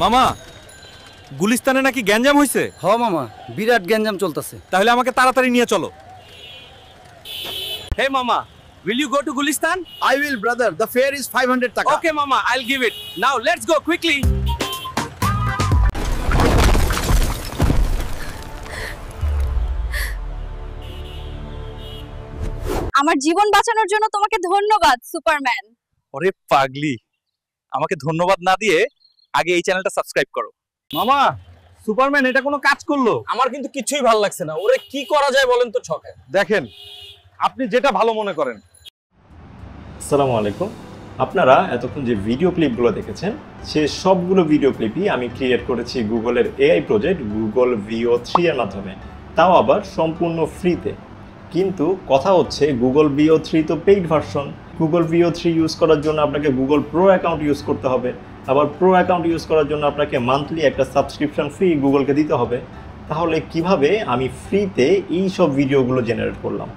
মামা, গুলিস্তানে নাকি গ্যাঞ্জাম হইছে? হ মামা, বিরাট গ্যাঞ্জাম চলতেছে। তাহলে আমাকে তাড়াতাড়ি নিয়ে চলো। Hey mama, will you go to Gulistan? I will brother, the fare is 500 টাকা। Okay mama, I'll give it. Now let's go quickly. আমার জীবন বাঁচানোর জন্য তোমাকে ধন্যবাদ সুপারম্যান। ওরে পাগলি, আমাকে ধন্যবাদ না দিয়ে আগে এই চ্যানেলটা সাবস্ক্রাইব করো। মামা, সুপারম্যান এটা কোনো কাজ করলো? আমার কিন্তু কিছুই ভালো লাগছে না। ওরে কি করা যায় বলেন তো ছকে। দেখেন, আপনি যেটা ভালো মনে করেন। আসসালামু আলাইকুম। আপনারা এতক্ষণ যে ভিডিও ক্লিপগুলো দেখেছেন সে সবগুলো ভিডিও ক্লিপই আমি ক্রিয়েট করেছি গুগলের এআই প্রজেক্ট গুগল VO3 এর মাধ্যমে, তাও আবার সম্পূর্ণ ফ্রিতে। কিন্তু কথা হচ্ছে গুগল VO3 তো paid version. Google VO3 use করার জন্য আপনাকে গুগল প্রো অ্যাকাউন্ট ইউজ করতে হবে, আবার প্রো অ্যাকাউন্ট ইউজ করার জন্য আপনাকে মান্থলি একটা সাবস্ক্রিপশন ফি গুগলকে দিতে হবে। তাহলে কিভাবে আমি ফ্রিতে এই সব ভিডিওগুলো জেনারেট করলাম?